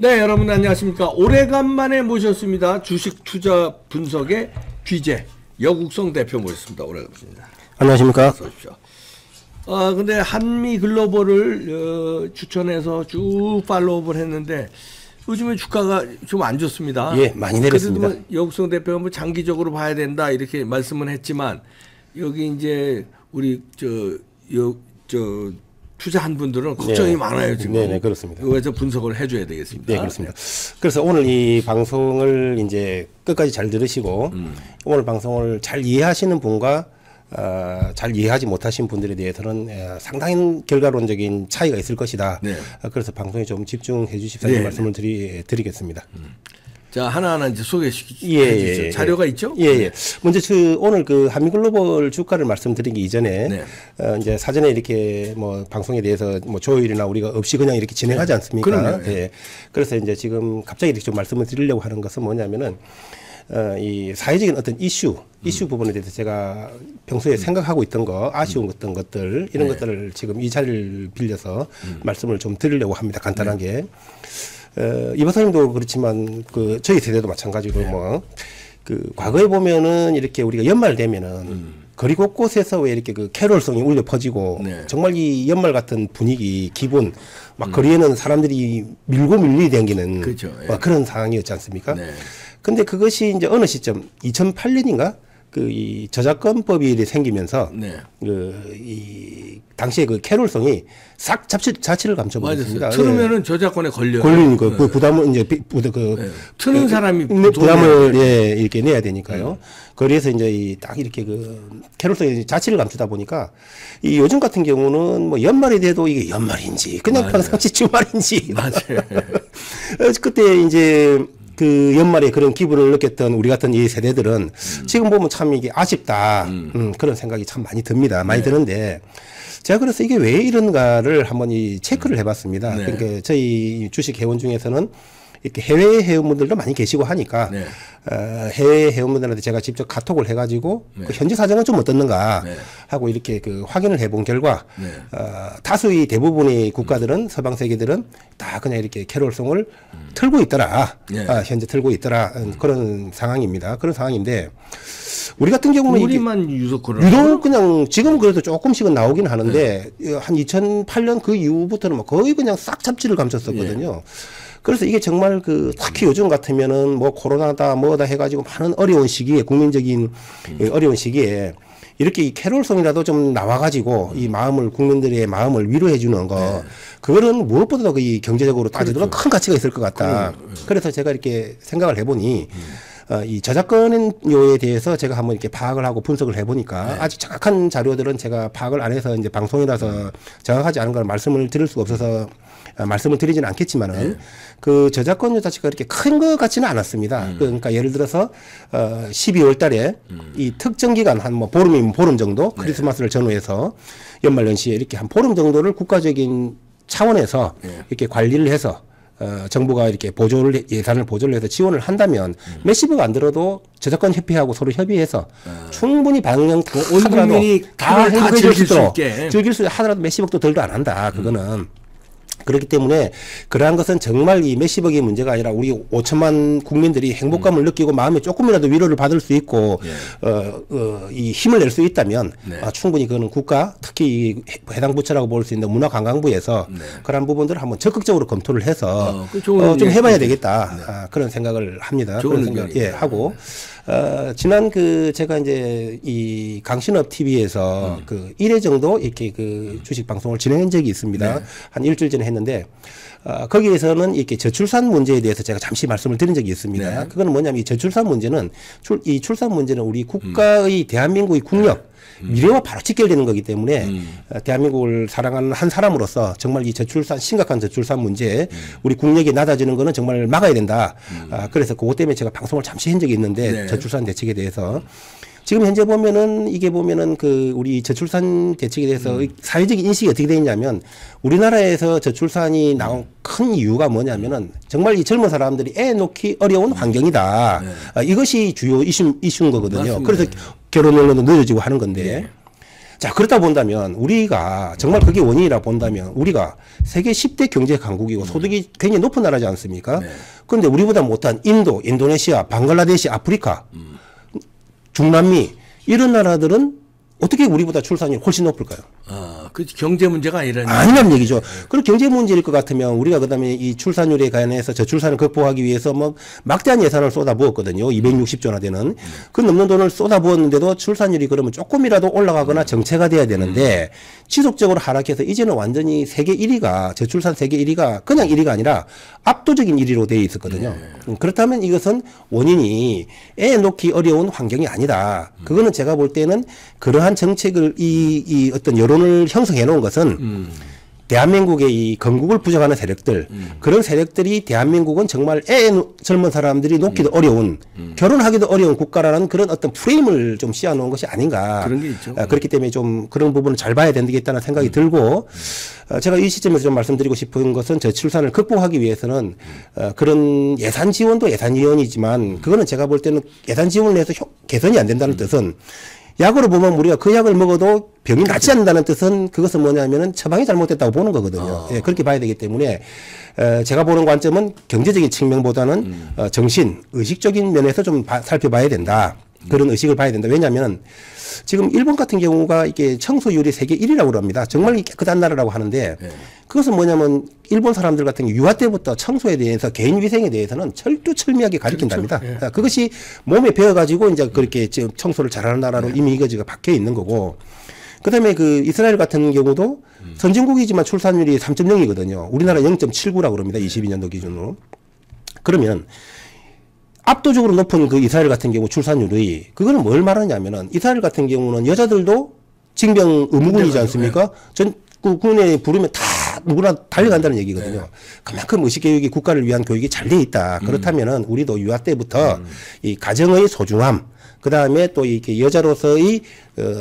네, 여러분 안녕하십니까. 오래간만에 모셨습니다. 주식 투자 분석의 귀재 여국성 대표 모셨습니다. 오래간만입니다. 안녕하십니까. 어서 오십시오. 근데 한미 글로벌을 추천해서 쭉 팔로우업을 했는데 요즘에 주가가 좀 안 좋습니다. 예, 많이 내렸습니다. 그래도 뭐 여국성 대표가 뭐 장기적으로 봐야 된다 이렇게 말씀은 했지만 여기 이제 우리 투자한 분들은 걱정이 많아요 지금. 네, 그렇습니다. 그래서 분석을 해줘야 되겠습니다. 네, 그렇습니다. 그래서 오늘 이 방송을 이제 끝까지 잘 들으시고 오늘 방송을 잘 이해하시는 분과 잘 이해하지 못하신 분들에 대해서는 상당히 결과론적인 차이가 있을 것이다. 네. 그래서 방송에 좀 집중해 주십사는 네. 말씀을 드리겠습니다. 자, 하나하나 이제 소개시키죠. 자료가 있죠? 예. 먼저 오늘 그 한미글로벌 주가를 말씀드리기 이전에 네. 이제 사전에 이렇게 뭐 방송에 대해서 뭐 조율이나 우리가 없이 그냥 이렇게 진행하지 않습니까? 예. 그래서 이제 지금 갑자기 이렇게 좀 말씀을 드리려고 하는 것은 뭐냐면은 이 사회적인 어떤 이슈 부분에 대해서 제가 평소에 생각하고 있던 거, 아쉬운 어떤 것들, 이런 것들을 지금 이 자리를 빌려서 말씀을 좀 드리려고 합니다. 간단하게. 이 박사님도 그렇지만 저희 세대도 마찬가지로 과거에 보면은 이렇게 우리가 연말 되면은 거리 곳곳에서 왜 이렇게 캐롤송이 울려 퍼지고 정말 이 연말 같은 분위기, 기분, 막 거리에는 사람들이 밀고 밀리 댕기는 그렇죠. 그런 상황이었지 않습니까? 근데 그것이 이제 어느 시점 2008년인가 이 저작권법이 생기면서 이 당시에 캐롤송이 싹 자취를 감춰버렸습니다. 틀으면은 저작권에 걸려요. 걸리니까 그 부담을 이제 트는 사람이 부담을 이렇게 내야 되니까요. 거리에서 이제 딱 이렇게 캐롤송이 자취를 감추다 보니까 이 요즘 같은 경우는 뭐 연말이 돼도 이게 연말인지 그냥 평상시 주말인지 맞아요. 그때 이제 그 연말에 그런 기분을 느꼈던 우리 같은 이 세대들은 지금 보면 참 이게 아쉽다. 그런 생각이 참 많이 듭니다. 많이 드는데 제가 그래서 이게 왜 이런가를 한번 체크를 해봤습니다. 그러니까 저희 주식 회원 중에서는 이렇게 해외 회원분들도 많이 계시고 하니까 해외 회원분들한테 제가 직접 카톡을 해가지고 그 현지 사정은 좀 어떻는가 하고 이렇게 확인을 해본 결과 다수의 대부분의 국가들은 서방 세계들은 다 그냥 이렇게 캐롤송을 틀고 있더라. 현재 틀고 있더라. 그런 상황입니다. 그런 상황인데 우리 같은 경우는 우리만 유독 그냥 지금 그래도 조금씩은 나오긴 하는데 한 2008년 그 이후부터는 거의 그냥 싹 잡지를 감췄었거든요. 그래서 이게 정말 특히 요즘 같으면은 뭐 코로나다 뭐다 해가지고 많은 어려운 시기에 국민적인 어려운 시기에 이렇게 이 캐롤송이라도 좀 나와가지고 이 국민들의 마음을 위로해 주는 거 그거는 무엇보다도 이 경제적으로 따지면 큰 가치가 있을 것 같다. 그래서 제가 이렇게 생각을 해보니 이 저작권료에 대해서 제가 한번 이렇게 파악을 하고 분석을 해보니까 아직 정확한 자료들은 제가 파악을 안 해서 이제 방송이라서 정확하지 않은 걸 말씀을 드릴 수가 없어서 말씀을 드리지는 않겠지만은 그 저작권료 자체가 그렇게 큰 것 같지는 않았습니다. 그러니까 예를 들어서 12월 달에 이 특정 기간 한 뭐 보름이면 보름 정도 크리스마스를 전후해서 연말 연시에 이렇게 한 보름 정도를 국가적인 차원에서 이렇게 관리를 해서 정부가 이렇게 예산을 보조를 해서 지원을 한다면 몇십억 안 들어도 저작권 협회하고 서로 협의해서 충분히 온 국민이 다 즐길 수 하더라도 몇십억도 덜도 안 한다. 그거는. 그렇기 때문에 그러한 것은 정말 이 몇십억의 문제가 아니라 우리 5천만 국민들이 행복감을 느끼고 마음에 조금이라도 위로를 받을 수 있고 이 힘을 낼 수 있다면 충분히 그거는 국가 특히 해당 부처라고 볼 수 있는 문화관광부에서 그런 부분들을 한번 적극적으로 검토를 해서 좀 해봐야 되겠다. 그런 생각을 합니다. 그런 생각을 하고 지난 제가 이제 이 강신업 TV에서 1회 정도 이렇게 주식 방송을 진행한 적이 있습니다. 한 일주일 전에 했는데 거기에서는 이렇게 저출산 문제에 대해서 제가 잠시 말씀을 드린 적이 있습니다. 그거는 뭐냐면 이 저출산 문제는 이 출산 문제는 우리 국가의 대한민국의 국력 미래와 바로 직결되는 거기 때문에 대한민국을 사랑하는 한 사람으로서 정말 이 심각한 저출산 문제 우리 국력이 낮아지는 거는 정말 막아야 된다. 그래서 그것 때문에 제가 방송을 잠시 한 적이 있는데 저출산 대책에 대해서 지금 현재 보면은 이게 보면은 우리 저출산 대책에 대해서 사회적인 인식이 어떻게 되어 있냐면 우리나라에서 저출산이 나온 큰 이유가 뭐냐면은 정말 이 젊은 사람들이 애 놓기 어려운 환경이다. 이것이 주요 이슈인 거거든요. 맞습니다. 그래서 결혼 연령도 늦어지고 하는 건데 자, 그렇다 본다면 우리가 정말 그게 원인이라 본다면 우리가 세계 10대 경제 강국이고 소득이 굉장히 높은 나라지 않습니까? 네. 그런데 우리보다 못한 인도, 인도네시아, 방글라데시, 아프리카, 중남미 이런 나라들은 어떻게 우리보다 출산율이 훨씬 높을까요? 그 경제 문제가 아니란 얘기죠. 그리고 경제 문제일 것 같으면 우리가 그다음에 이 출산율에 관해서 저출산을 극복하기 위해서 뭐 막대한 예산을 쏟아부었거든요. 260조나 되는. 그 넘는 돈을 쏟아부었는데도 출산율이 그러면 조금이라도 올라가거나 정체가 돼야 되는데 지속적으로 하락해서 이제는 완전히 세계 1위가 저출산 세계 1위가 그냥 1위가 아니라 압도적인 1위로 되어 있었거든요. 그렇다면 이것은 원인이 애 놓기 어려운 환경이 아니다. 그거는 제가 볼 때는 그러한 정책을 이 어떤 여론을 형성해 놓은 것은 대한민국의 이 건국을 부정하는 세력들 그런 세력들이 대한민국은 정말 젊은 사람들이 놓기도 어려운 결혼하기도 어려운 국가라는 그런 어떤 프레임을 좀 씌워 놓은 것이 아닌가. 그런 게 있죠. 그렇기 때문에 좀 그런 부분을 잘 봐야 되겠다는 생각이 들고 제가 이 시점에서 좀 말씀드리고 싶은 것은 저출산을 극복하기 위해서는 그런 예산 지원도 예산 지원이지만 그거는 제가 볼 때는 예산 지원을 해서 개선이 안 된다는 뜻은 약으로 보면 우리가 그 약을 먹어도 병이 낫지 않는다는 뜻은 그것은 뭐냐면은 처방이 잘못됐다고 보는 거거든요. 예, 그렇게 봐야 되기 때문에 제가 보는 관점은 경제적인 측면보다는 정신, 의식적인 면에서 좀 살펴봐야 된다. 그런 의식을 봐야 된다. 왜냐하면 지금 일본 같은 경우가 이게 청소율이 세계 1위라고 합니다. 정말 깨끗한 나라라고 하는데 그것은 뭐냐면 일본 사람들 같은 경우 유아 때부터 청소에 대해서 개인 위생에 대해서는 철두철미하게 가르친답니다. 그렇죠. 예. 그것이 몸에 배어가지고 이제 그렇게 지금 청소를 잘하는 나라로 이미 이거지가 박혀 있는 거고. 그다음에 그 이스라엘 같은 경우도 선진국이지만 출산율이 3.0이거든요. 우리나라 0.79라고 그럽니다. 22년도 기준으로. 그러면 압도적으로 높은 그 이스라엘 같은 경우 출산율이 그거는 뭘 말하냐면은 이스라엘 같은 경우는 여자들도 징병 의무군이지 않습니까? 전 군에 부르면 다 누구나 달려간다는 얘기거든요. 그만큼 의식교육이 국가를 위한 교육이 잘 돼 있다. 그렇다면은 우리도 유아 때부터 이 가정의 소중함, 그 다음에 또 이렇게 여자로서의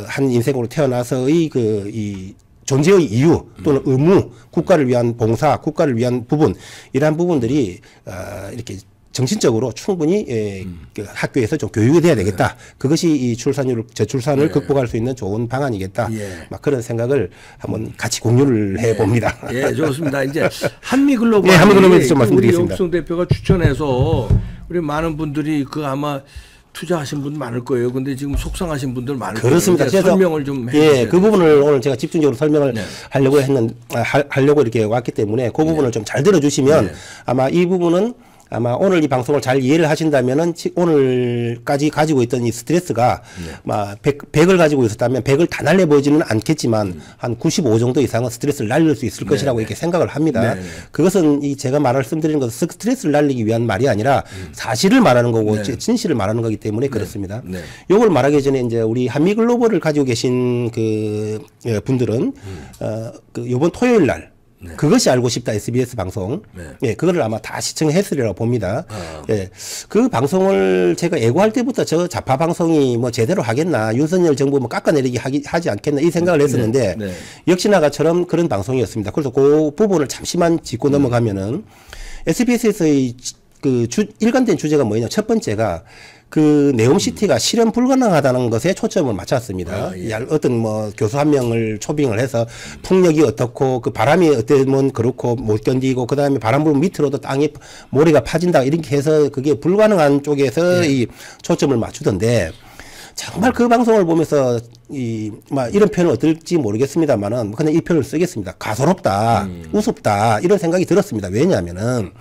한 인생으로 태어나서의 이 존재의 이유 또는 의무, 국가를 위한 봉사, 국가를 위한 부분 이러한 부분들이 이렇게 정신적으로 충분히 그 학교에서 좀 교육이 돼야 되겠다. 그것이 이 저출산을 극복할 수 있는 좋은 방안이겠다. 막 그런 생각을 한번 같이 공유를 해봅니다. 예, 좋습니다. 이제 한미글로벌 한미글로벌 좀 말씀드리겠습니다. 우리 영숙 대표가 추천해서 우리 많은 분들이 그 아마 투자하신 분 많을 거예요. 근데 지금 속상하신 분들 많을 거예요. 그렇습니다. 그래서 설명을 좀 해주세요. 그 부분을 오늘 제가 집중적으로 설명을 하려고 이렇게 왔기 때문에 그 부분을 좀 잘 들어주시면 아마 이 부분은 아마 오늘 이 방송을 잘 이해를 하신다면은 오늘까지 가지고 있던 이 스트레스가 막 100을 가지고 있었다면 100을 다 날려보지는 않겠지만 한 95 정도 이상은 스트레스를 날릴 수 있을 것이라고 이렇게 생각을 합니다. 그것은 이 제가 말씀드리는 것은 스트레스를 날리기 위한 말이 아니라 사실을 말하는 거고 진실을 말하는 거기 때문에 그렇습니다. 요걸 말하기 전에 이제 우리 한미글로벌을 가지고 계신 그 분들은 그 이번 토요일 날 그것이 알고 싶다 SBS 방송. 예, 그거를 아마 다 시청했으리라고 봅니다. 예, 그 방송을 제가 예고할 때부터 저 좌파 방송이 뭐 제대로 하겠나, 윤석열 정부 뭐 깎아내리기 하지 않겠나 이 생각을 했었는데 역시나 가처럼 그런 방송이었습니다. 그래서 그 부분을 잠시만 짚고 넘어가면은 SBS에서의 그 일관된 주제가 뭐냐? 첫 번째가 그 네옴시티가 실현 불가능하다는 것에 초점을 맞췄습니다. 어떤 뭐 교수 한 명을 초빙을 해서 풍력이 어떻고 그 바람이 어때면 그렇고 못 견디고 그 다음에 바람 불면 밑으로도 땅에 모래가 파진다 이렇게 해서 그게 불가능한 쪽에서 이 초점을 맞추던데 정말 그 방송을 보면서 이런 표현을 어떨지 모르겠습니다만은 그냥 이 표현을 쓰겠습니다. 가소롭다, 우습다 이런 생각이 들었습니다. 왜냐하면은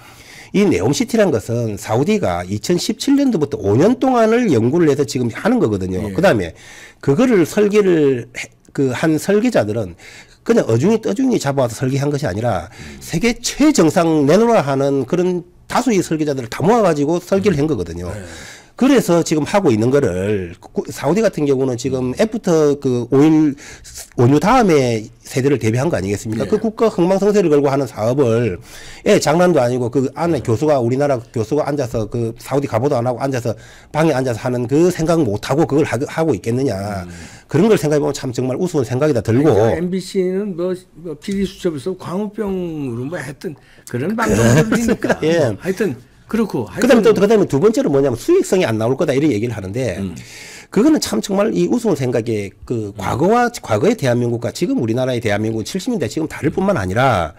이 네옴시티란 것은 사우디가 2017년도부터 5년 동안을 연구를 해서 지금 하는 거거든요. 그 다음에 그거를 설계를 한 설계자들은 그냥 어중이 떠중이 잡아와서 설계한 것이 아니라 세계 최정상 내놓으라 하는 그런 다수의 설계자들을 다 모아가지고 설계를 한 거거든요. 그래서 지금 하고 있는 거를 사우디 같은 경우는 지금 애프터 그 온유 다음에 세대를 대비한 거 아니겠습니까? 그 국가 흥망성쇠를 걸고 하는 사업을 장난도 아니고 그 안에 우리나라 교수가 앉아서 그 사우디 가보도 안 하고 앉아서 방에 앉아서 하는 그 생각 못 하고 그걸 하고 있겠느냐. 그런 걸 생각해보면 참 정말 우스운 생각이 다 들고. 그러니까 MBC는 뭐 PD 수첩에서 광우병으로 뭐 했던 그런 방송들이니까. 하여튼 그렇고. 그다음에 두 번째로 뭐냐면 수익성이 안 나올 거다 이런 얘기를 하는데 그거는 참 정말 이 우스운 생각에 그 과거의 대한민국과 지금 우리나라의 대한민국 70년대 지금 다를 뿐만 아니라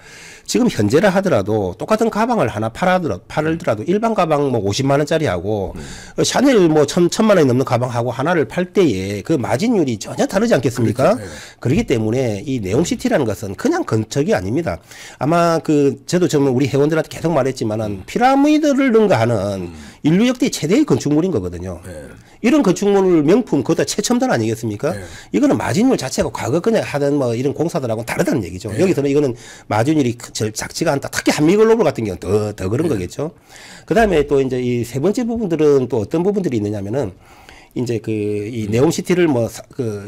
지금 현재라 하더라도 똑같은 가방을 하나 팔더라도 일반 가방 뭐 50만 원짜리 하고 샤넬 뭐 천만 원이 넘는 가방하고 하나를 팔 때에 그 마진율이 전혀 다르지 않겠습니까? 그렇죠. 네. 그렇기 때문에 이 네옴시티라는 것은 그냥 건축이 아닙니다. 아마 저도 정말 우리 회원들한테 계속 말했지만은 피라미드를 능가하는 인류 역대 최대의 건축물인 거거든요. 네. 이런 건축물 명품 그것도 최첨단 아니겠습니까? 네. 이거는 마진율 자체가 과거 그냥 하던 뭐 이런 공사들하고는 다르다는 얘기죠. 네. 여기서는 이거는 마진율이 작지가 않다. 특히 한미글로벌 같은 경우는 더 그런 거겠죠. 그 다음에 또 이제 이 세 번째 부분들은 또 어떤 부분들이 있느냐면은 이제 이 네옴시티를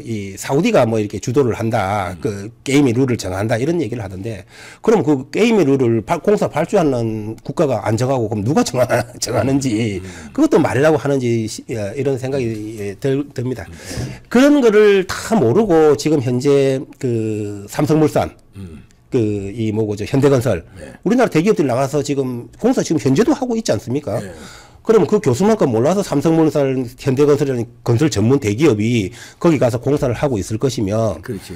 이 사우디가 뭐 이렇게 주도를 한다. 그 게임의 룰을 정한다. 이런 얘기를 하던데 그럼 그 게임의 룰을 공사 발주하는 국가가 안 정하고 그럼 누가 정하는지 그것도 말이라고 하는지 이런 생각이 듭니다. 그런 거를 다 모르고 지금 현재 그 삼성물산 현대건설 우리나라 대기업들이 나가서 지금 공사 지금 현재도 하고 있지 않습니까? 그럼 그 교수만큼 몰라서 삼성물산, 현대건설이라는 건설 전문 대기업이 거기 가서 공사를 하고 있을 것이며, 그렇지.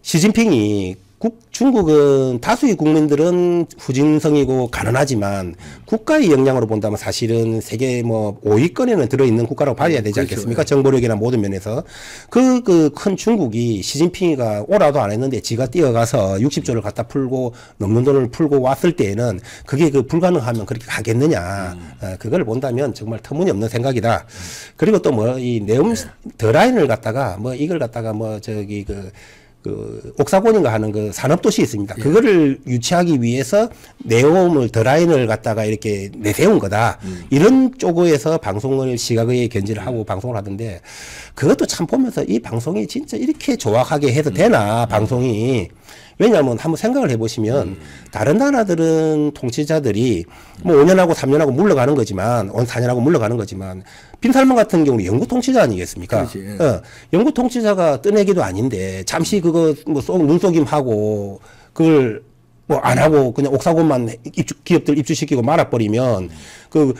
시진핑이 중국은 다수의 국민들은 후진성이고 가난하지만 국가의 역량으로 본다면 사실은 세계 뭐 5위권에는 들어있는 국가라고 봐야 되지 않겠습니까? 그렇죠. 정보력이나 모든 면에서 그 큰 중국이 시진핑이가 오라도 안 했는데 지가 뛰어가서 60조를 갖다 풀고 넘는 돈을 풀고 왔을 때에는 그게 불가능하면 그렇게 가겠느냐? 그걸 본다면 정말 터무니없는 생각이다. 그리고 또 뭐 이 네옴 더 라인을 갖다가 뭐 이걸 갖다가 뭐 옥사곤인가 하는 그 산업도시 있습니다. 그거를 유치하기 위해서 네옴을 더 라인을 갖다가 이렇게 내세운 거다. 이런 쪽에서 방송을 시각의 견지를 하고 방송을 하던데 그것도 참 보면서 이 방송이 진짜 이렇게 조악하게 해도 되나 방송이. 왜냐하면 한번 생각을 해보시면 다른 나라들은 통치자들이 뭐 5년하고 3년하고 물러가는 거지만 4년하고 물러가는 거지만 빈살만 같은 경우는 영구 통치자 아니겠습니까? 영구 통치자가 뜨내기도 아닌데 잠시 그거 뭐 눈속임하고 그걸 뭐 안 하고 그냥 옥사곤만 기업들 입주시키고 말아버리면 그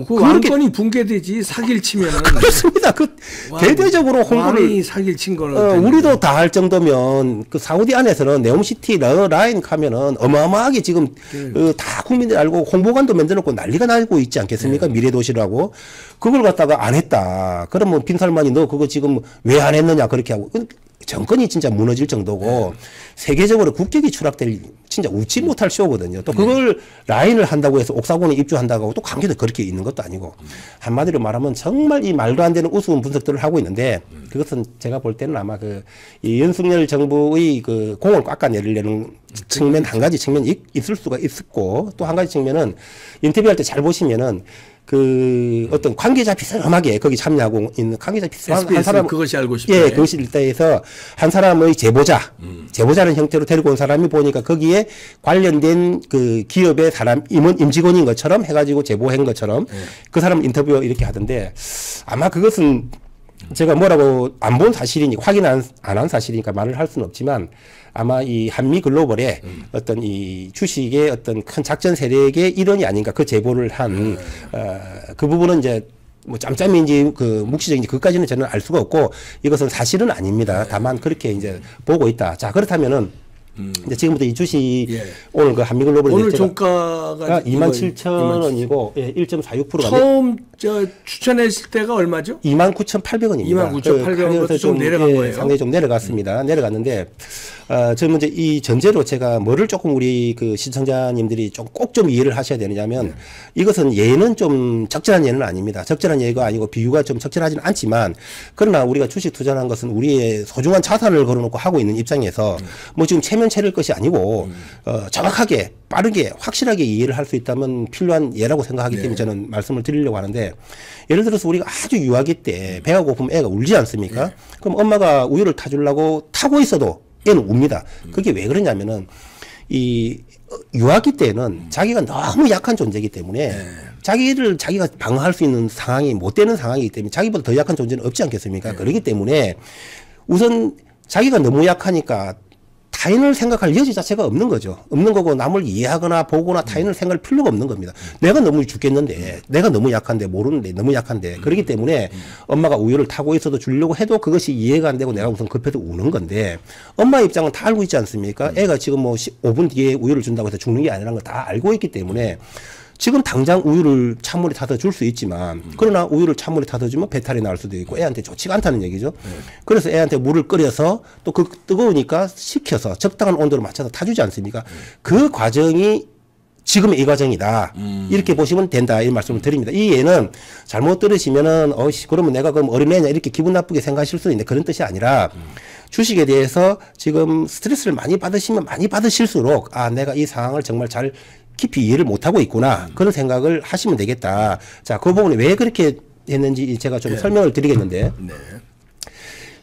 왕권이 붕괴되지 사기를 치면은 그렇습니다. 대대적으로 홍보를 왕이 사기를 친 거는 우리도 다 할 정도면 그 사우디 안에서는 네옴시티 라인 가면은 어마어마하게 지금 다 국민들이 알고 홍보관도 만들어놓고 난리가 나고 있지 않겠습니까? 미래도시라고 그걸 갖다가 안 했다. 그러면 빈살만이 너 그거 지금 왜 안 했느냐 그렇게 하고. 정권이 진짜 무너질 정도고 세계적으로 국격이 추락될 진짜 웃지 못할 쇼거든요. 또 그걸 라인을 한다고 해서 옥사곤에 입주한다고 하고 또 관계도 그렇게 있는 것도 아니고 한마디로 말하면 정말 이 말도 안 되는 우스운 분석들을 하고 있는데 그것은 제가 볼 때는 아마 이 윤석열 정부의 그 공을 깎아내리려는 측면 한 가지 측면이 있을 수가 있었고 또 한 가지 측면은 인터뷰할 때 잘 보시면은 어떤 관계자 비스름하게 거기 참여하고 있는 관계자 비스름한 한 사람 그것이 알고 싶어요. 예, 그것이 일대에서 한 사람의 제보자는 형태로 데리고 온 사람이 보니까 거기에 관련된 그 기업의 임직원인 것처럼 해가지고 제보한 것처럼 그 사람 인터뷰 이렇게 하던데 아마 그것은 제가 뭐라고 안 본 사실이니까 확인 안 한 사실이니까 말을 할 수는 없지만 아마 이 한미 글로벌의 어떤 이 주식의 어떤 큰 작전 세력의 일원이 아닌가 그 제보를 한 그 부분은 이제 뭐 짬짬인지 묵시적인지 그까지는 저는 알 수가 없고 이것은 사실은 아닙니다. 다만 그렇게 이제 보고 있다. 자 그렇다면은 이제 지금부터 이 주식 오늘 그 한미글로벌 오늘 종가가 27,000원이고 1.46%가 처음 추천했을 때가 얼마죠? 29,800원입니다. 29,800원부터 좀 내려간 거예요. 상당히 좀 내려갔습니다. 내려갔는데 저는 이제 이 전제로 제가 뭐를 조금 우리 그 시청자님들이 좀 꼭 좀 이해를 하셔야 되느냐면 이것은 예는 좀 적절한 예는 아닙니다. 적절한 예가 아니고 비유가 좀 적절하지는 않지만 그러나 우리가 주식 투자하는 것은 우리의 소중한 자산을 걸어놓고 하고 있는 입장에서 뭐 지금 체면 차릴 것이 아니고 정확하게 빠르게 확실하게 이해를 할 수 있다면 필요한 예라고 생각하기 때문에 저는 말씀을 드리려고 하는데 예를 들어서 우리가 아주 유아기 때 배가 고프면 애가 울지 않습니까? 그럼 엄마가 우유를 타주려고 타고 있어도 애는 웁니다. 그게 왜 그러냐면은 이 유아기 때는 자기가 너무 약한 존재이기 때문에 자기가 방어할 수 있는 상황이 못 되는 상황이기 때문에 자기보다 더 약한 존재는 없지 않겠습니까? 그렇기 때문에 우선 자기가 너무 약하니까 타인을 생각할 여지 자체가 없는 거죠. 없는 거고 남을 이해하거나 보거나 타인을 생각할 필요가 없는 겁니다. 내가 너무 죽겠는데, 내가 너무 약한데, 모르는데 너무 약한데, 그렇기 때문에 엄마가 우유를 타고 있어도 주려고 해도 그것이 이해가 안 되고 내가 우선 급해서 우는 건데, 엄마 입장은 다 알고 있지 않습니까? 애가 지금 뭐 5분 뒤에 우유를 준다고 해서 죽는 게 아니라는 걸 다 알고 있기 때문에 지금 당장 우유를 찬물에 타서 줄 수 있지만, 그러나 우유를 찬물에 타서 주면 배탈이 날 수도 있고 애한테 좋지가 않다는 얘기죠. 그래서 애한테 물을 끓여서 또 그 뜨거우니까 식혀서 적당한 온도로 맞춰서 타주지 않습니까? 그 과정이 지금 이 과정이다. 이렇게 보시면 된다. 이 말씀을 드립니다. 이 예는 잘못 들으시면은, 그러면 내가 그럼 어린애냐 이렇게 기분 나쁘게 생각하실 수 있는데 그런 뜻이 아니라 주식에 대해서 지금 스트레스를 많이 받으시면 많이 받으실수록 내가 이 상황을 정말 잘 깊이 이해를 못하고 있구나. 그런 생각을 하시면 되겠다. 자, 그 부분에 왜 그렇게 했는지 제가 좀 설명을 드리겠는데.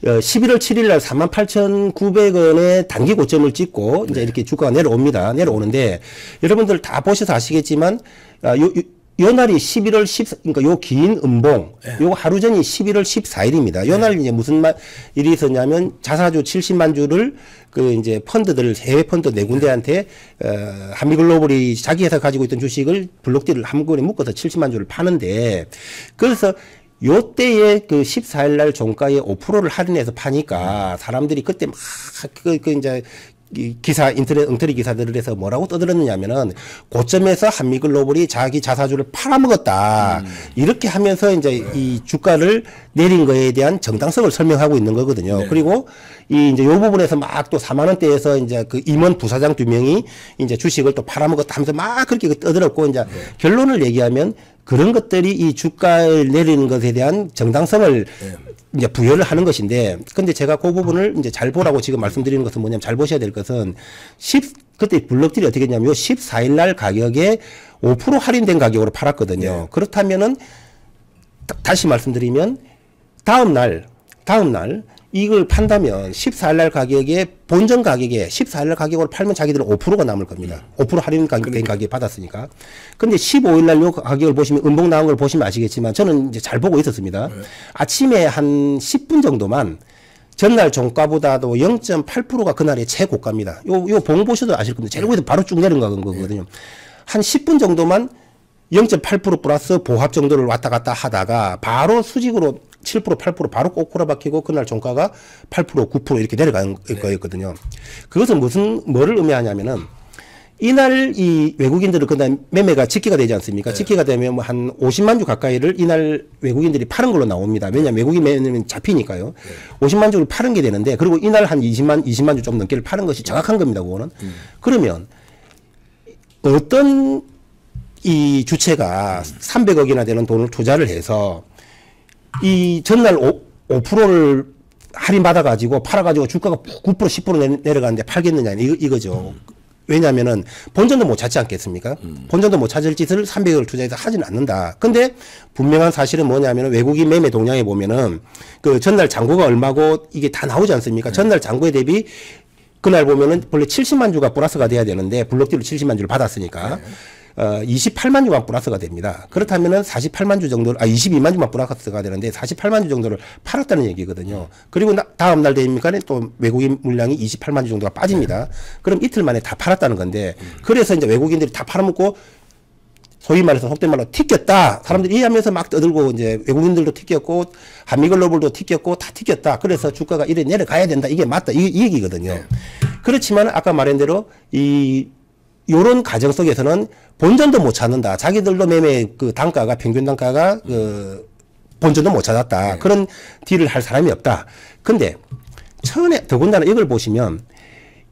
11월 7일 날 48,900원의 단기 고점을 찍고 이제 이렇게 주가가 내려옵니다. 내려오는데 여러분들 다 보셔서 아시겠지만 요 날이 11월 14, 그러니까 요 긴 음봉, 요 하루 전이 11월 14일입니다. 요 날 이제 무슨 일이 있었냐면 자사주 70만 주를 그 이제 펀드들, 해외 펀드 네 군데한테, 한미글로벌이 자기 회사 가지고 있던 주식을 블록딜을 한꺼번에 묶어서 70만 주를 파는데, 그래서 요 때에 그 14일 날 종가에 5%를 할인해서 파니까 사람들이 그때 막 이제 기사, 인터넷 엉터리 기사들을 해서 뭐라고 떠들었느냐면은 고점에서 한미글로벌이 자기 자사주를 팔아먹었다. 이렇게 하면서 이제 이 주가를 내린 거에 대한 정당성을 설명하고 있는 거거든요. 그리고 이제 요 부분에서 막 또 4만 원대에서 이제 그 임원 부사장 2명이 이제 주식을 또 팔아먹었다 하면서 막 그렇게 떠들었고 이제 결론을 얘기하면 그런 것들이 이 주가를 내리는 것에 대한 정당성을 이제 부여를 하는 것인데, 근데 제가 그 부분을 이제 잘 보라고 지금 말씀드리는 것은 뭐냐면 잘 보셔야 될 것은 그때 블록들이 어떻게 했냐면 요 14일 날 가격에 5% 할인된 가격으로 팔았거든요. 그렇다면은 다시 말씀드리면 다음 날 이걸 판다면 14일 날 가격에 본전 가격에 14일 날 가격으로 팔면 자기들은 5%가 남을 겁니다. 5% 할인된 가격에 받았으니까. 근데 15일 날 요 가격을 보시면 음봉 나온 걸 보시면 아시겠지만 저는 이제 잘 보고 있었습니다. 아침에 한 10분 정도만 전날 종가보다도 0.8%가 그날의 최고가입니다. 요 봉 보셔도 아실 겁니다. 제일 위에서 바로 쭉 내려간 거거든요. 한 10분 정도만 0.8% 플러스 보합 정도를 왔다 갔다 하다가 바로 수직으로 7%, 8% 바로 꼬꾸라 박히고 그날 종가가 8%, 9% 이렇게 내려간 거였거든요. 그것은 뭐를 의미하냐면은 이날 이 외국인들은 그다음 매매가 집계가 되지 않습니까? 집계가 되면 뭐 한 50만 주 가까이를 이날 외국인들이 파는 걸로 나옵니다. 왜냐하면 외국인 매매는 잡히니까요. 50만 주를 파는 게 되는데 그리고 이날 한 20만 주 좀 넘게를 파는 것이 정확한 겁니다. 그거는. 그러면 어떤 이 주체가 300억이나 되는 돈을 투자를 해서 이 전날 5%를 할인받아가지고 팔아가지고 주가가 9% 10% 내려가는데 팔겠느냐 이거죠. 왜냐하면은 본전도 못 찾지 않겠습니까? 본전도 못 찾을 짓을 300억을 투자해서 하지는 않는다. 근데 분명한 사실은 뭐냐면은 외국인 매매 동향에 보면은 그 전날 잔고가 얼마고 이게 다 나오지 않습니까? 전날 잔고에 대비 그날 보면은 원래 70만 주가 플러스가 돼야 되는데 블록딜로 70만 주를 받았으니까 28만 주만 플러스가 됩니다. 그렇다면은 48만 주 정도를 22만 주만 플러스가 되는데 48만 주 정도를 팔았다는 얘기거든요. 그리고 다음 날 되니까 또 외국인 물량이 28만 주 정도가 빠집니다. 그럼 이틀 만에 다 팔았다는 건데, 그래서 이제 외국인들이 다 팔아먹고 소위 말해서 속된 말로 튀겼다. 사람들이 이해하면서 막 떠들고 이제 외국인들도 튀겼고 한미글로벌도 튀겼고 다 튀겼다. 그래서 주가가 이래 내려가야 된다. 이게 맞다. 이 얘기거든요. 그렇지만 아까 말한 대로 요런 가정 속에서는 본전도 못 찾는다. 자기들도 매매 그 단가가 평균 단가가 그 본전도 못 찾았다. 그런 딜을 할 사람이 없다. 근데 더군다나 이걸 보시면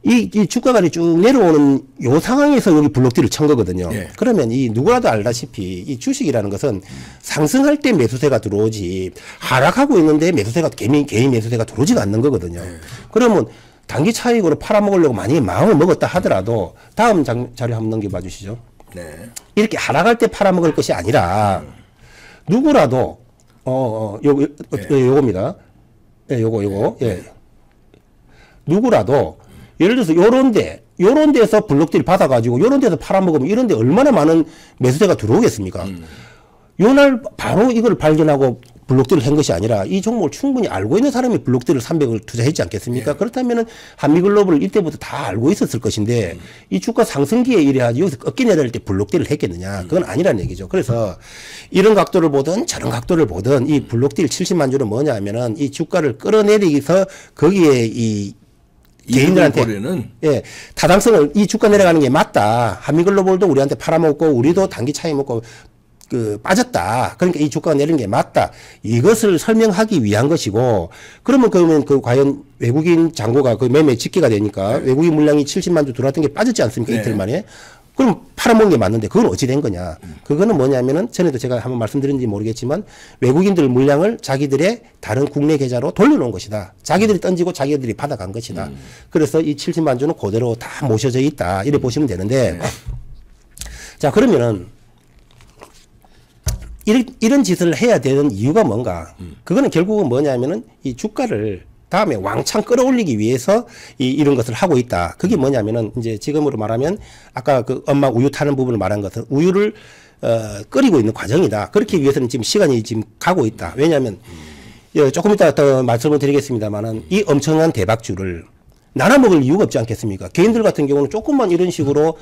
이 주가가 쭉 내려오는 요 상황에서 여기 블록딜을 친 거거든요. 그러면 이 누구라도 알다시피 이 주식이라는 것은 상승할 때 매수세가 들어오지 하락하고 있는데 매수세가 개인 매수세가 들어오지가 않는 거거든요. 그러면 단기 차익으로 팔아먹으려고 만약에 마음을 먹었다 하더라도 다음 자료 한번 넘겨봐 주시죠. 이렇게 하락할 때 팔아먹을 것이 아니라 누구라도 요겁니다. 요거. 누구라도 예를 들어서 요런 데서 블록딜 받아가지고 요런 데서 팔아먹으면 이런 데 얼마나 많은 매수세가 들어오겠습니까? 요 날 바로 이걸 발견하고 블록딜을 한 것이 아니라 이 종목을 충분히 알고 있는 사람이 블록딜을 300을 투자했지 않겠습니까? 그렇다면은 한미글로벌을 이때부터 다 알고 있었을 것인데 이 주가 상승기에 이래야지 여기서 꺾기 내릴 때 블록딜을 했겠느냐? 그건 아니라는 얘기죠. 그래서 이런 각도를 보든 저런 각도를 보든 이 블록딜 70만 주는 뭐냐 하면은 이 주가를 끌어내리기 위해서 거기에 이 개인들한테 예, 타당성을 이 주가 내려가는 게 맞다. 한미글로벌도 우리한테 팔아먹고 우리도 단기 차익 먹고 빠졌다. 그러니까 이 주가가 내리는 게 맞다. 이것을 설명하기 위한 것이고, 그러면 과연 외국인 잔고가 매매 집계가 되니까 외국인 물량이 70만 주 들어왔던 게 빠졌지 않습니까? 이틀 만에. 그럼 팔아먹은 게 맞는데 그건 어찌 된 거냐. 그거는 뭐냐면은 전에도 제가 한번 말씀드렸는지 모르겠지만 외국인들 물량을 자기들의 다른 국내 계좌로 돌려놓은 것이다. 자기들이 던지고 자기들이 받아간 것이다. 그래서 이 70만 주는 그대로 다 모셔져 있다. 이래 보시면 되는데 자, 그러면은 이런 짓을 해야 되는 이유가 뭔가? 그거는 결국은 뭐냐면은 이 주가를 다음에 왕창 끌어올리기 위해서 이런 것을 하고 있다. 그게 뭐냐면은 이제 지금으로 말하면 아까 그 엄마 우유 타는 부분을 말한 것은 우유를 끓이고 있는 과정이다. 그렇기 위해서는 지금 시간이 지금 가고 있다. 왜냐하면 조금 이따 더 말씀을 드리겠습니다만은 이 엄청난 대박주를 나눠 먹을 이유가 없지 않겠습니까? 개인들 같은 경우는 조금만 이런 식으로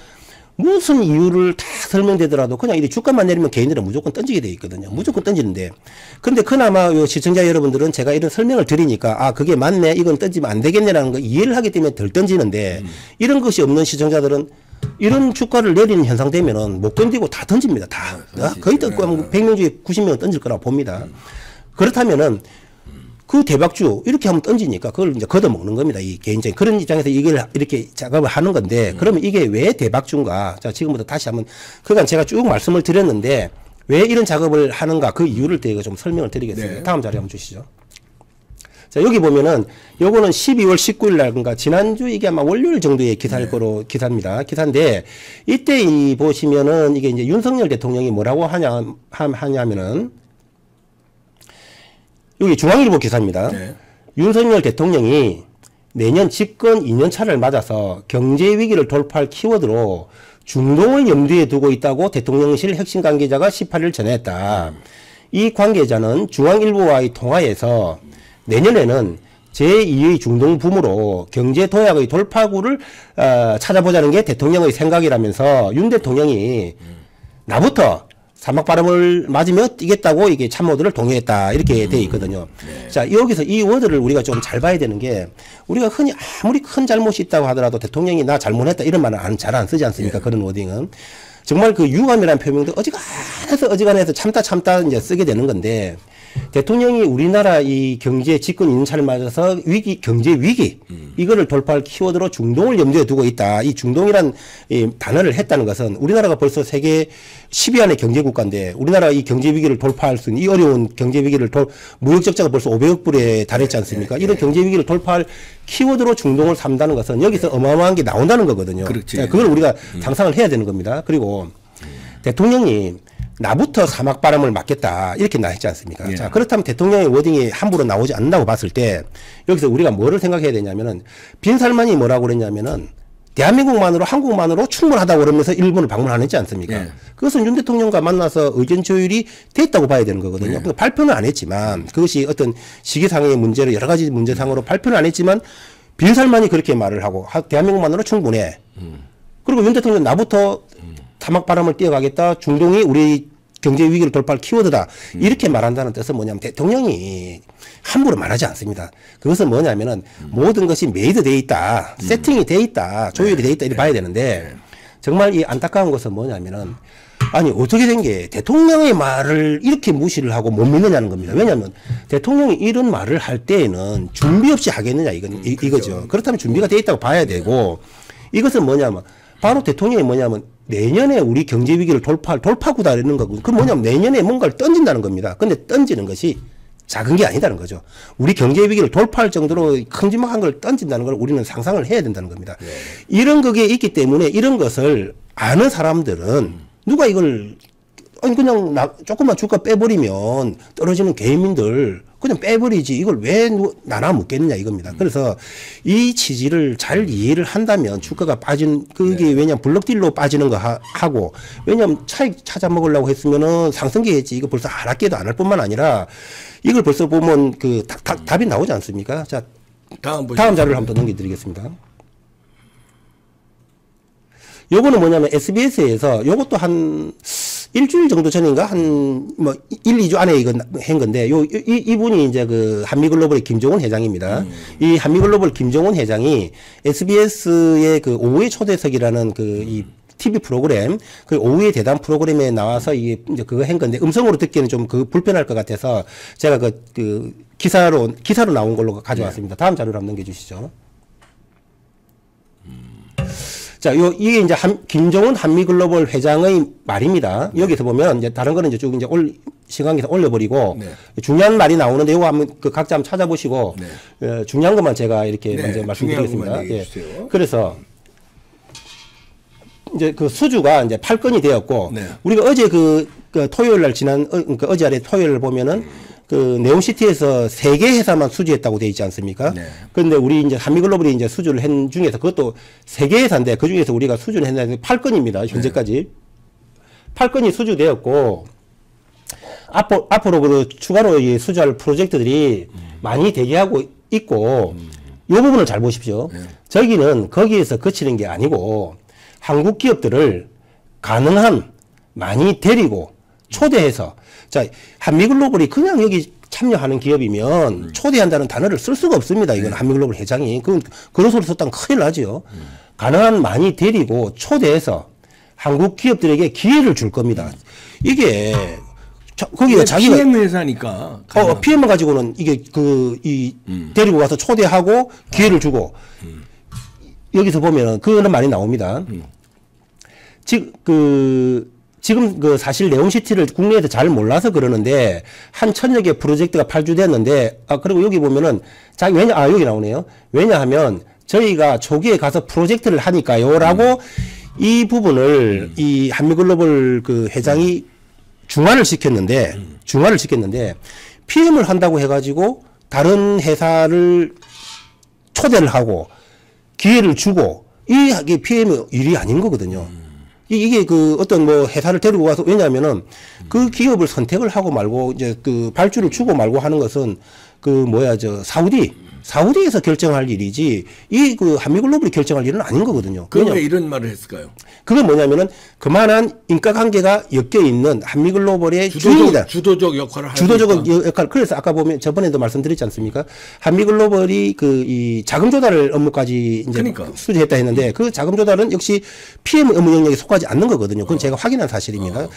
무슨 이유를 다 설명되더라도 그냥 이 주가만 내리면 개인들은 무조건 던지게 돼 있거든요. 무조건 던지는데. 근데 그나마 요 시청자 여러분들은 제가 이런 설명을 드리니까 아, 그게 맞네. 이건 던지면 안 되겠네라는 거 이해를 하기 때문에 덜 던지는데 이런 것이 없는 시청자들은 이런 주가를 내리는 현상 되면은 못 건드리고 다 던집니다. 다. 거의 100명 중에 90명은 던질 거라고 봅니다. 그렇다면은 그 대박주 이렇게 하면 던지니까 그걸 이제 걷어먹는 겁니다. 이 개인적인 그런 입장에서 이걸 이렇게 작업을 하는 건데 그러면 이게 왜 대박주인가? 자, 지금부터 다시 한번 그간 제가 쭉 말씀을 드렸는데 왜 이런 작업을 하는가 그 이유를 제가 좀 설명을 드리겠습니다. 네. 다음 자료 한번 주시죠. 자, 여기 보면은 요거는 12월 19일 날 그러니까 지난주 이게 아마 월요일 정도의 기사일 거로 기사입니다. 기사인데 이때 보시면은 이게 이제 윤석열 대통령이 뭐라고 하냐면은 여기 중앙일보 기사입니다. 윤석열 대통령이 내년 집권 2년 차를 맞아서 경제 위기를 돌파할 키워드로 중동을 염두에 두고 있다고 대통령실 핵심 관계자가 18일 전했다. 이 관계자는 중앙일보와의 통화에서 내년에는 제2의 중동 붐으로 경제 도약의 돌파구를 찾아보자는 게 대통령의 생각이라면서 윤 대통령이 나부터 사막 바람을 맞으며 뛰겠다고 이게 참모들을 동의했다. 이렇게 돼 있거든요. 자, 여기서 이 워드를 우리가 좀 잘 봐야 되는 게 우리가 흔히 아무리 큰 잘못이 있다고 하더라도 대통령이 나 잘못했다 이런 말은 잘 안 쓰지 않습니까? 그런 워딩은. 정말 그 유감이라는 표명도 어지간해서 참다 이제 쓰게 되는 건데 대통령이 우리나라 이 경제 집권 2년차를 맞아서 경제 위기 이거를 돌파할 키워드로 중동을 염두에 두고 있다. 이 중동이란 이 단어를 했다는 것은 우리나라가 벌써 세계 10위 안의 경제 국가인데 우리나라 이 경제 위기를 돌파할 수 있는 이 어려운 경제 위기를 무역 적자가 벌써 500억 불에 달했지 않습니까? 이런 경제 위기를 돌파할 키워드로 중동을 삼다는 것은 여기서 어마어마한 게 나온다는 거거든요. 그렇지. 그걸 우리가 상상을 해야 되는 겁니다. 그리고 대통령이 나부터 사막 바람을 맞겠다 이렇게 나했지 않습니까? 자, 그렇다면 대통령의 워딩이 함부로 나오지 않는다고 봤을 때 여기서 우리가 뭐를 생각해야 되냐면은 빈살만이 뭐라고 그랬냐면은 대한민국만으로 한국만으로 충분하다고 그러면서 일본을 방문 안 했지 않습니까? 그것은 윤 대통령과 만나서 의견 조율이 됐다고 봐야 되는 거거든요. 그러니까 발표는 안 했지만 그것이 어떤 시기상의 문제로 여러 가지 문제상으로 발표는 안 했지만 빈살만이 그렇게 말을 하고 대한민국만으로 충분해. 그리고 윤 대통령 나부터 사막바람을 뛰어가겠다. 중동이 우리 경제 위기를 돌파할 키워드다. 이렇게 말한다는 뜻은 뭐냐면 대통령이 함부로 말하지 않습니다. 그것은 뭐냐면은 모든 것이 메이드 돼 있다. 세팅이 돼 있다. 조율이 돼 있다. 이렇게 봐야 되는데 정말 이 안타까운 것은 뭐냐면은 아니 어떻게 된 게 대통령의 말을 이렇게 무시를 하고 못 믿느냐는 겁니다. 왜냐하면 대통령이 이런 말을 할 때에는 준비 없이 하겠느냐 이거죠. 그렇다면 준비가 돼 있다고 봐야 되고 이것은 뭐냐면 바로 대통령이 뭐냐면 내년에 우리 경제 위기를 돌파할 돌파구다 이러는 거고 그 뭐냐면 내년에 뭔가를 던진다는 겁니다. 근데 던지는 것이 작은 게 아니다는 거죠. 우리 경제 위기를 돌파할 정도로 큼지막한 걸 던진다는 걸 우리는 상상을 해야 된다는 겁니다. 이런 그게 있기 때문에 이런 것을 아는 사람들은 누가 이걸 아니 그냥 조금만 주가 빼버리면 떨어지는 개인민들 그냥 빼버리지 이걸 왜 나눠 묻겠느냐 이겁니다. 그래서 이 취지를 잘 이해를 한다면 주가가 빠진 그게 왜냐면 블록딜로 빠지는 거 하고 왜냐면 차익 찾아 먹으려고 했으면은 상승기했지 이거 벌써 하락기도 안 할 뿐만 아니라 이걸 벌써 보면 그 답이 나오지 않습니까? 자 다음 자료를 한번 더 넘겨드리겠습니다. 요거는 뭐냐면 SBS에서 요것도 한 일주일 정도 전인가 한 뭐 1, 2주 안에 이거 한 건데 이분이 이제 그 한미글로벌의 김종훈 회장입니다. 이 한미글로벌 김종훈 회장이 SBS의 그 오후의 초대석이라는 그 이 TV 프로그램, 그 오후의 대담 프로그램에 나와서 이게 이제 그거 한 건데 음성으로 듣기에는 좀 그 불편할 것 같아서 제가 그 기사로 나온 걸로 가져왔습니다. 다음 자료를 한번 넘겨주시죠. 자, 이게 이제 김종훈 한미글로벌 회장의 말입니다. 여기서 보면 이제 다른 거는 이제 쭉 이제 시간에서 올려버리고 중요한 말이 나오는데 이거 한번 그 각자 한번 찾아보시고 중요한 것만 제가 이렇게 먼저 말씀드리겠습니다. 예. 그래서 이제 그 수주가 이제 8건이 되었고 우리가 어제 그 토요일 날 그러니까 어제 아래 토요일 보면은 그 네옴시티에서 3개 회사만 수주했다고 돼 있지 않습니까? 그런데 우리 이제 한미글로벌이 이제 수주를 한 중에서 그것도 3개 회사인데 그 중에서 우리가 수주를 했는데 8건입니다. 현재까지. 8건이 수주되었고 앞으로 그 추가로 수주할 프로젝트들이 많이 대기하고 있고 이 부분을 잘 보십시오. 저기는 거기에서 그치는 게 아니고 한국 기업들을 가능한 많이 데리고 초대해서 자, 한미글로벌이 그냥 여기 참여하는 기업이면 초대한다는 단어를 쓸 수가 없습니다. 이건 한미글로벌 회장이. 그런 소리 썼다면 큰일 나죠. 가능한 많이 데리고 초대해서 한국 기업들에게 기회를 줄 겁니다. 이게 거기가 자기가 PM 회사니까 PM을 가지고는 이게 데리고 가서 초대하고 기회를 주고 여기서 보면은 그런 말이 나옵니다. 지금 그 사실 네옴시티를 국내에서 잘 몰라서 그러는데 한 1000여 개 프로젝트가 발주됐는데 그리고 여기 보면은 여기 나오네요. 왜냐하면 저희가 초기에 가서 프로젝트를 하니까요라고 이 부분을 이 한미글로벌 그 회장이 중화를 시켰는데 PM을 한다고 해가지고 다른 회사를 초대를 하고 기회를 주고 이게 PM의 일이 아닌 거거든요. 이게 그 어떤 뭐 회사를 데리고 가서 왜냐하면은 그 기업을 선택을 하고 말고 이제 그 발주를 주고 말고 하는 것은 사우디에서 결정할 일이지 이 그 한미글로벌이 결정할 일은 아닌 거거든요. 그럼 왜 이런 말을 했을까요? 그게 뭐냐면은 그만한 인과관계가 엮여 있는 한미글로벌의 주인이다. 주도적 역할을 주도적 역할. 그래서 아까 보면 저번에도 말씀드렸지 않습니까? 한미글로벌이 이 자금 조달 업무까지 이제 수주했다 했는데 그 자금 조달은 역시 PM 업무 영역에 속하지 않는 거거든요. 그건 제가 확인한 사실입니다.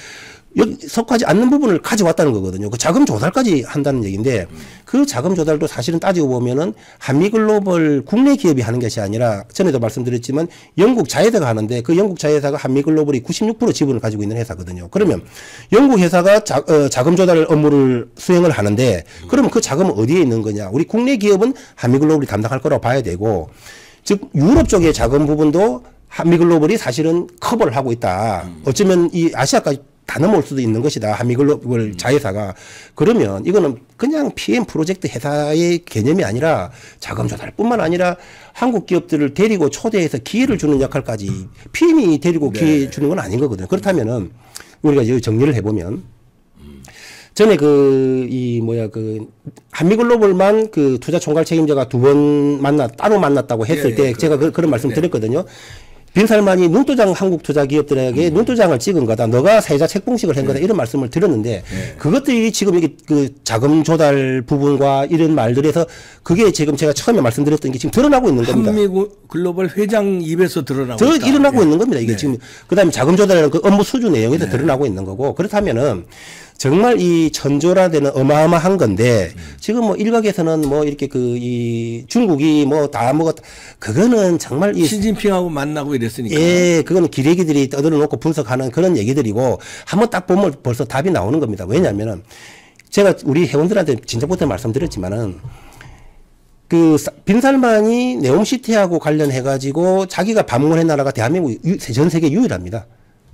속하지 않는 부분을 가져왔다는 거거든요. 그 자금 조달까지 한다는 얘기인데 그 자금 조달도 사실은 따지고 보면은 한미글로벌 국내 기업이 하는 것이 아니라 전에도 말씀드렸지만 영국 자회사가 하는데 그 영국 자회사가 한미글로벌이 96% 지분을 가지고 있는 회사거든요. 그러면 영국 회사가 자금 조달 업무를 수행을 하는데 그러면 그 자금은 어디에 있는 거냐? 우리 국내 기업은 한미글로벌이 담당할 거라고 봐야 되고 즉 유럽 쪽의 자금 부분도 한미글로벌이 사실은 커버를 하고 있다. 어쩌면 이 아시아까지 다 넘어올 수도 있는 것이다. 한미글로벌 자회사가. 그러면 이거는 그냥 PM 프로젝트 회사의 개념이 아니라 자금 조달뿐만 아니라 한국 기업들을 데리고 초대해서 기회를 주는 역할까지 PM이 데리고 기회 주는 건 아닌 거거든요. 그렇다면은 우리가 여기 정리를 해보면 전에 한미글로벌만 그 투자 총괄 책임자가 2번 따로 만났다고 했을 때 제가 그런 말씀 드렸거든요. 빈살만이 눈도장 한국 투자 기업들에게 눈도장을 찍은 거다. 너가 사회자 책봉식을 한 거다. 이런 말씀을 드렸는데 그것들이 지금 여기 그 자금 조달 부분과 이런 말들에서 그게 지금 제가 처음에 말씀드렸던 게 지금 드러나고 있는 겁니다. 한미글로벌 회장 입에서 드러나고 있다. 일어나고 있는 겁니다. 이게 지금 그다음에 자금 조달이라는 그 업무 수주 내용에서 드러나고 있는 거고 그렇다면은 정말 이 천조라되는 어마어마한 건데 지금 뭐 일각에서는 뭐 이렇게 이 중국이 뭐 다 그거는 정말 시진핑하고 만나고 이랬으니까. 예, 그거는 기레기들이 떠들어 놓고 분석하는 그런 얘기들이고 한번 딱 보면 벌써 답이 나오는 겁니다. 왜냐하면은 제가 우리 회원들한테 진작부터 말씀드렸지만은 그 빈살만이 네옴시티하고 관련해 가지고 자기가 방문한 나라가 대한민국 전 세계 유일합니다.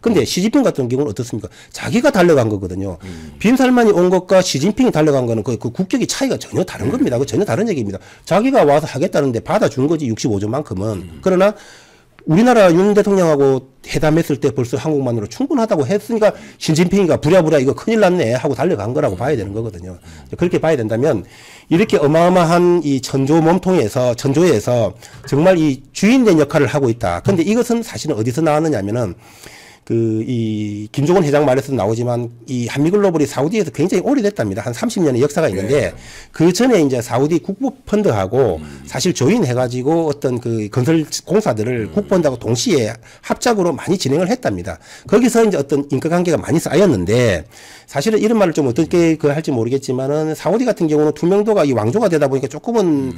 근데 시진핑 같은 경우는 어떻습니까? 자기가 달려간 거거든요. 빈살만이 온 것과 시진핑이 달려간 거는 그 국격이 차이가 전혀 다른 겁니다. 그 전혀 다른 얘기입니다. 자기가 와서 하겠다는데 받아준 거지 65조만큼은. 그러나 우리나라 윤 대통령하고 회담했을 때 벌써 한국만으로 충분하다고 했으니까 시진핑이가 부랴부랴 이거 큰일 났네 하고 달려간 거라고 봐야 되는 거거든요. 그렇게 봐야 된다면 이렇게 어마어마한 이 천조에서 정말 이 주인된 역할을 하고 있다. 근데 이것은 사실은 어디서 나왔느냐 하면은 이 김종원 회장 말에서도 나오지만 이 한미글로벌이 사우디에서 굉장히 오래됐답니다. 한 30년의 역사가 있는데 그 전에 이제 사우디 국부펀드하고 사실 조인해가지고 어떤 그 건설 공사들을 국부펀드하고 동시에 합작으로 많이 진행을 했답니다. 거기서 이제 어떤 인과관계가 많이 쌓였는데 사실은 이런 말을 좀 어떻게 할지 모르겠지만은 사우디 같은 경우는 투명도가 이 왕조가 되다 보니까 조금은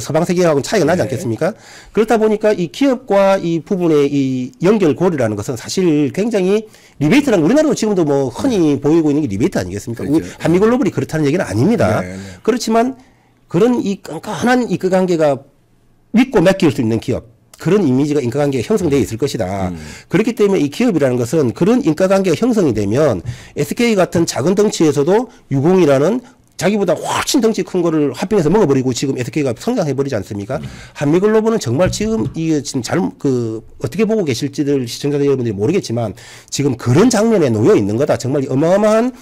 서방 세계하고는 차이가 나지 않겠습니까? 그렇다 보니까 이 기업과 이 부분의 이 연결고리라는 것은 사실 굉장히 리베이트라는 우리나라도 지금도 뭐 흔히 보이고 있는 게 리베이트 아니겠습니까? 그렇죠. 한미글로벌이 그렇다는 얘기는 아닙니다. 그렇지만 그런 이 끈끈한 인과관계가 믿고 맡길 수 있는 기업 그런 이미지가 인과관계가 형성되어 있을 것이다. 그렇기 때문에 이 기업이라는 것은 그런 인과관계가 형성이 되면 SK 같은 작은 덩치에서도 유공이라는 자기보다 훨씬 덩치 큰 거를 합병해서 먹어버리고 지금 SK가 성장해버리지 않습니까? 한미글로벌은 정말 지금 이게 지금 어떻게 보고 계실지를 시청자 여러분들이 모르겠지만 지금 그런 장면에 놓여 있는 거다. 정말 어마어마한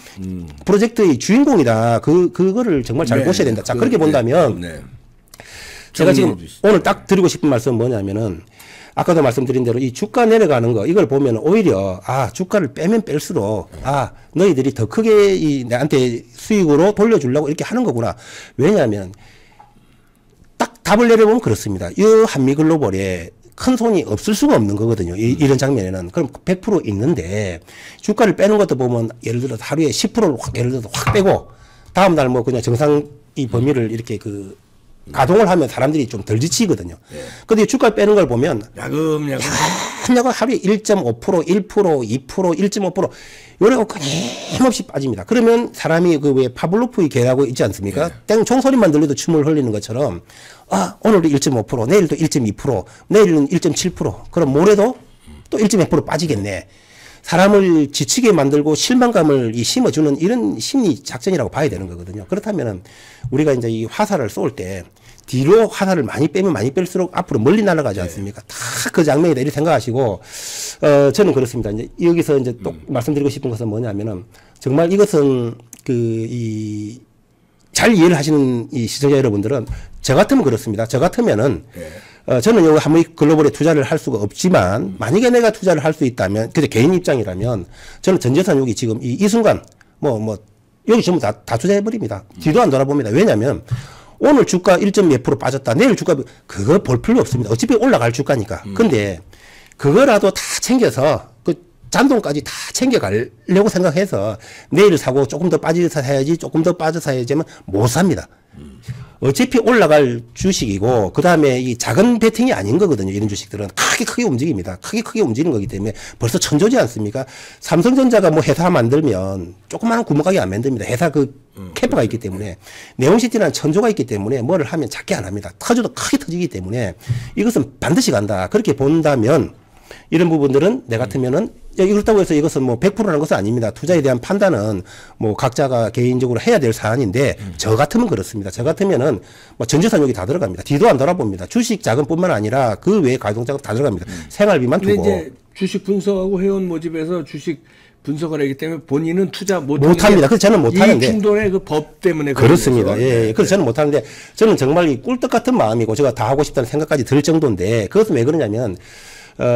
프로젝트의 주인공이다. 그거를 정말 잘 보셔야 된다. 자, 그렇게 본다면 제가 지금 오늘 딱 드리고 싶은 말씀은 뭐냐면은 아까도 말씀드린 대로 이 주가 내려가는 거 이걸 보면 오히려 주가를 빼면 뺄수록 너희들이 더 크게 내한테 수익으로 돌려주려고 이렇게 하는 거구나. 왜냐하면 딱 답을 내려보면 그렇습니다. 이 한미글로벌에 큰 손이 없을 수가 없는 거거든요. 이런 장면에는. 그럼 100% 있는데 주가를 빼는 것도 보면 예를 들어서 하루에 10%를 예를 들어서 확 빼고 다음날 뭐 그냥 정상 이 범위를 이렇게 가동을 하면 사람들이 좀 덜 지치거든요. 근데 주가 빼는 걸 보면 야금야금 하루에 1.5%, 1%, 2%, 1.5% 요래가 끊임없이 빠집니다. 그러면 사람이 왜 파블로프의 개라고 있지 않습니까? 땡 총소리만 들려도 춤을 흘리는 것처럼 오늘도 1.5%, 내일도 1.2%, 내일은 1.7%, 그럼 모레도 또 1.1% 빠지겠네. 사람을 지치게 만들고 실망감을 심어주는 이런 심리 작전이라고 봐야 되는 거거든요. 그렇다면은 우리가 이제 이 화살을 쏠 때 뒤로 화살을 많이 빼면 많이 뺄수록 앞으로 멀리 날아가지 않습니까? 다 그 장면이다 이렇게 생각하시고 저는 그렇습니다. 이제 여기서 이제 또 말씀드리고 싶은 것은 뭐냐면은 정말 이것은 잘 이해를 하시는 이 시청자 여러분들은 저 같으면 그렇습니다. 저 같으면은 저는 여기 한미글로벌에 투자를 할 수가 없지만 만약에 내가 투자를 할 수 있다면 그게 개인 입장이라면 저는 전재산 여기 지금 이 순간 여기 전부 다 투자해버립니다. 뒤도 안 돌아봅니다. 왜냐하면 오늘 주가 1.몇% 빠졌다. 내일 주가 그거 볼 필요 없습니다. 어차피 올라갈 주가니까. 근데 그거라도 다 챙겨서 잔돈까지 다 챙겨가려고 생각해서 내일 사고 조금 더 빠져서 사야지 조금 더 빠져서 사야지 하면 못 삽니다. 어차피 올라갈 주식이고 그다음에 이 작은 베팅이 아닌 거거든요. 이런 주식들은 크게 움직입니다. 크게 움직이는 거기 때문에 벌써 천조지 않습니까? 삼성전자가 뭐 회사 만들면 조그마한 구멍가게 안 만듭니다. 회사 캐파가 있기 때문에 네온시티라는 천조가 있기 때문에 뭐를 하면 작게 안 합니다. 터져도 크게 터지기 때문에 이것은 반드시 간다. 그렇게 본다면 이런 부분들은 내 같으면은 그렇다고 해서 이것은 뭐 100%라는 것은 아닙니다. 투자에 대한 판단은 뭐 각자가 개인적으로 해야 될 사안인데 저 같으면 그렇습니다. 저 같으면은 뭐 전재산 여기 다 들어갑니다. 뒤도 안 돌아봅니다. 주식 자금뿐만 아니라 그 외에 가동자금 다 들어갑니다. 생활비만 두고. 근데 이제 주식 분석하고 회원 모집에서 주식 분석을 하기 때문에 본인은 투자 못합니다. 그래서 저는 못하는데. 충돌의 그 법 때문에. 그렇습니다. 그래서 저는 못하는데 저는 정말 이 꿀떡 같은 마음이고 제가 다 하고 싶다는 생각까지 들 정도인데 그것은 왜 그러냐면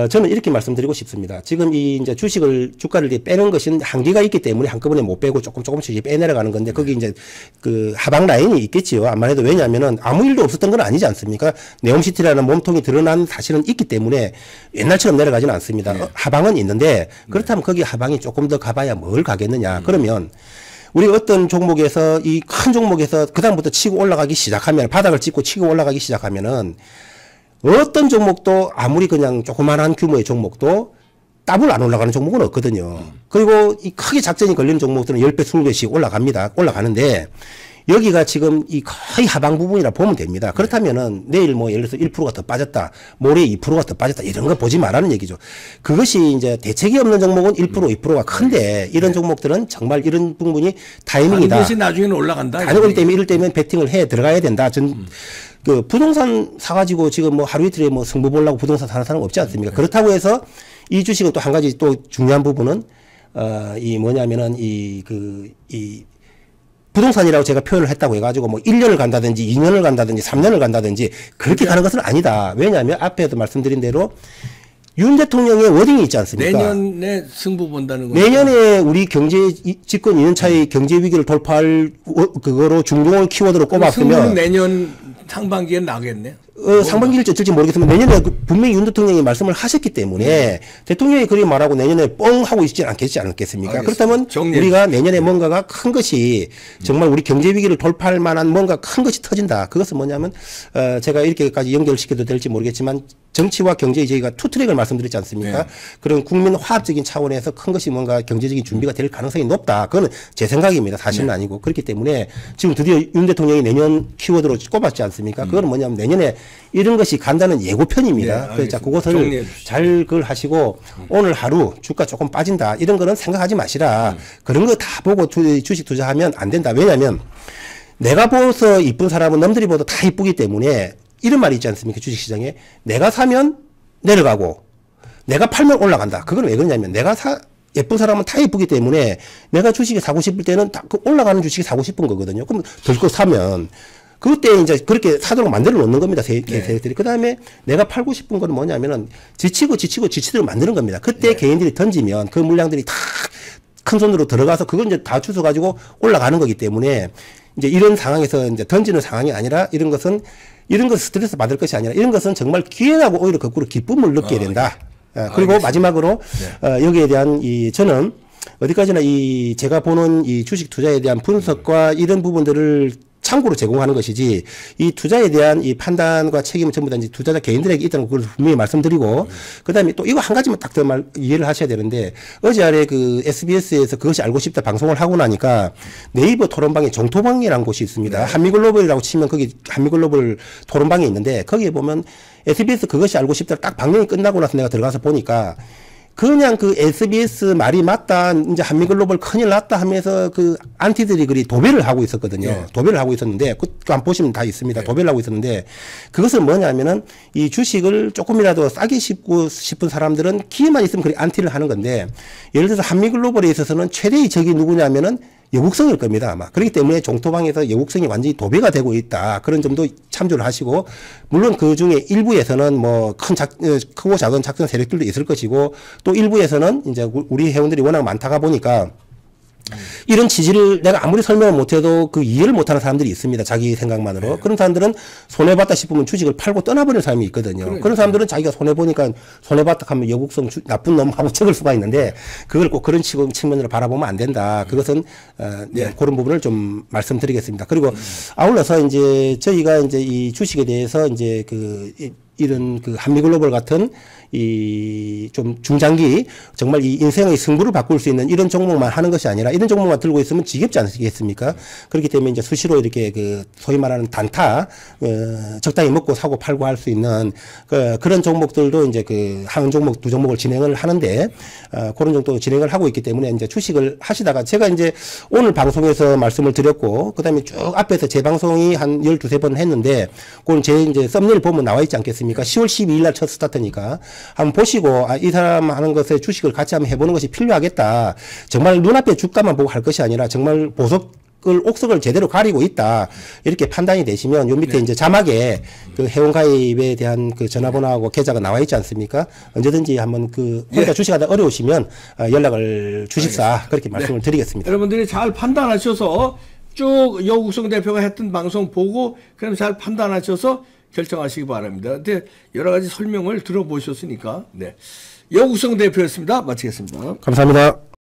저는 이렇게 말씀드리고 싶습니다. 지금 이제 주가를 빼는 것은 한계가 있기 때문에 한꺼번에 못 빼고 조금씩 빼내려가는 건데 거기 이제 하방 라인이 있겠지요. 아마 해도 왜냐하면은 아무 일도 없었던 건 아니지 않습니까? 네옴시티라는 몸통이 드러난 사실은 있기 때문에 옛날처럼 내려가지는 않습니다. 하방은 있는데 그렇다면 거기 하방이 조금 더 가봐야 뭘 가겠느냐. 그러면 우리 어떤 종목에서 이 큰 종목에서 그다음부터 치고 올라가기 시작하면 바닥을 찍고 치고 올라가기 시작하면은 어떤 종목도 아무리 그냥 조그만한 규모의 종목도 더블 안 올라가는 종목은 없거든요. 그리고 이 크게 작전이 걸리는 종목들은 10배, 20배씩 올라가는데 여기가 지금 이 거의 하방 부분이라 보면 됩니다. 그렇다면은 내일 뭐 예를 들어서 1%가 더 빠졌다, 모레 2%가 더 빠졌다 이런 거 보지 말라는 얘기죠. 그것이 이제 대책이 없는 종목은 1%, 2%가 큰데 이런 종목들은 정말 이런 부분이 타이밍이다. 반드시 나중에는 올라간다. 가능하기 때문에 이럴 때면 베팅을 해 들어가야 된다. 그 부동산 사가지고 지금 뭐 하루 이틀에 뭐 승부 보려고 부동산 사는 사람 없지 않습니까? 그렇다고 해서 이 주식은 또 한 가지 또 중요한 부분은 이 뭐냐면은 이 부동산이라고 제가 표현을 했다고 해가지고 뭐 1년을 간다든지 2년을 간다든지 3년을 간다든지 그렇게 가는 것은 아니다. 왜냐하면 앞에도 말씀드린 대로 윤 대통령의 워딩이 있지 않습니까? 내년에 승부 본다는 거. 내년에 우리 경제 집권 2년 차의 경제 위기를 돌파할 그거로 중동을 키워드로 꼽았으면 승부는 내년 상반기에 나겠네. 상반기일지 어쩔지 모르겠지만 내년에 분명히 윤 대통령이 말씀을 하셨기 때문에 대통령이 그리 말하고 내년에 뻥 하고 있지 않겠습니까? 그렇다면 우리가 내년에 뭔가가 큰 것이 정말 우리 경제 위기를 돌파할 만한 뭔가 큰 것이 터진다. 그것은 뭐냐면 제가 이렇게까지 연결시켜도 될지 모르겠지만 정치와 경제의 저희가 투 트랙을 말씀드렸지 않습니까? 네. 그런 국민 화합적인 차원에서 큰 것이 뭔가 경제적인 준비가 될 가능성이 높다. 그건 제 생각입니다. 사실은 아니고. 그렇기 때문에 지금 드디어 윤 대통령이 내년 키워드로 꼽았지 않습니까? 그건 뭐냐면 내년에 이런 것이 간다는 예고편입니다. 네, 그래서 그것을 잘 그걸 하시고 오늘 하루 주가 조금 빠진다. 이런 거는 생각하지 마시라. 그런 거 다 보고 주식 투자하면 안 된다. 왜냐하면 내가 보서 이쁜 사람은 남들이 보도 다 이쁘기 때문에 이런 말이 있지 않습니까? 주식시장에 내가 사면 내려가고 내가 팔면 올라간다. 그건 왜 그러냐면 내가 예쁜 사람은 다 예쁘기 때문에 내가 주식을 사고 싶을 때는 다 그 올라가는 주식이 사고 싶은 거거든요. 그럼 들고 사면 그때 이제 그렇게 사도록 만들어 놓는 겁니다. 세력들이. 그 다음에 내가 팔고 싶은 거는 뭐냐면은 지치도록 만드는 겁니다. 그때 개인들이 던지면 그 물량들이 다 큰 손으로 들어가서 그걸 이제 다 주워 가지고 올라가는 거기 때문에 이제 이런 상황에서 이제 던지는 상황이 아니라 이런 것은 스트레스 받을 것이 아니라 이런 것은 정말 기회라고 오히려 거꾸로 기쁨을 느껴야 된다. 그리고 알겠습니다. 마지막으로 여기에 대한 저는 어디까지나 제가 보는 이 주식 투자에 대한 분석과 이런 부분들을 참고로 제공하는 것이지 이 투자에 대한 이 판단과 책임은 전부 다 이제 투자자 개인들에게 있다는 걸 분명히 말씀드리고 그다음에 또 이거 한 가지만 딱 더 이해를 하셔야 되는데 어제 아래 그 SBS에서 그것이 알고 싶다 방송을 하고 나니까 네이버 토론방에 정토방이라는 곳이 있습니다. 네. 한미글로벌이라고 치면 거기 한미글로벌 토론방이 있는데 거기에 보면 SBS 그것이 알고 싶다 딱 방송이 끝나고 나서 내가 들어가서 보니까 그냥 그 SBS 말이 맞다, 이제 한미글로벌 큰일 났다 하면서 그 안티들이 그리 도배를 하고 있었거든요. 네. 도배를 하고 있었는데, 그거 한번 보시면 다 있습니다. 네. 도배를 하고 있었는데, 그것은 뭐냐면은 이 주식을 조금이라도 싸게 싶은 사람들은 기회만 있으면 그리 안티를 하는 건데, 예를 들어서 한미글로벌에 있어서는 최대의 적이 누구냐면은 여국성일 겁니다, 아마. 그렇기 때문에 종토방에서 여국성이 완전히 도배가 되고 있다. 그런 점도 참조를 하시고, 물론 그 중에 일부에서는 뭐 크고 작은 작전 세력들도 있을 것이고, 또 일부에서는 이제 우리 회원들이 워낙 많다가 보니까, 이런 취지를 내가 아무리 설명을 못해도 그 이해를 못하는 사람들이 있습니다. 자기 생각만으로. 네. 그런 사람들은 손해봤다 싶으면 주식을 팔고 떠나버리는 사람이 있거든요. 그러니까. 그런 사람들은 자기가 손해보니까 손해봤다 하면 여국성 나쁜 놈하고 적을 수가 있는데 그걸 꼭 그런 측면으로 바라보면 안 된다. 그것은 네. 그런 부분을 좀 말씀드리겠습니다. 그리고 아울러서 이제 저희가 이제 이 주식에 대해서 이제 이런 그 한미글로벌 같은 좀 중장기 정말 이 인생의 승부를 바꿀 수 있는 이런 종목만 하는 것이 아니라 이런 종목만 들고 있으면 지겹지 않겠습니까? 그렇기 때문에 이제 수시로 이렇게 소위 말하는 단타 적당히 먹고 사고 팔고 할 수 있는 그런 종목들도 이제 한 종목 두 종목을 진행을 하는데 그런 정도 진행을 하고 있기 때문에 이제 주식을 하시다가 제가 이제 오늘 방송에서 말씀을 드렸고 그다음에 쭉 앞에서 제 방송이 한 12~13번 했는데 그건 제 이제 썸네일 보면 나와 있지 않겠습니까? 10월 12일 날 첫 스타트니까 한번 보시고 이 사람 하는 것에 주식을 같이 한번 해보는 것이 필요하겠다. 정말 눈앞에 주가만 보고 할 것이 아니라 정말 옥석을 제대로 가리고 있다. 이렇게 판단이 되시면 요 밑에 네. 이제 자막에 그 회원가입에 대한 그 전화번호하고 계좌가 나와 있지 않습니까? 언제든지 한번 혼자 네. 주식하다 어려우시면 연락을 주십사. 알겠습니다. 그렇게 말씀을 네. 드리겠습니다. 여러분들이 잘 판단하셔서 쭉 여국성 대표가 했던 방송 보고 그럼 잘 판단하셔서 결정하시기 바랍니다. 근데 여러 가지 설명을 들어보셨으니까 네. 여국성 대표였습니다. 마치겠습니다. 감사합니다.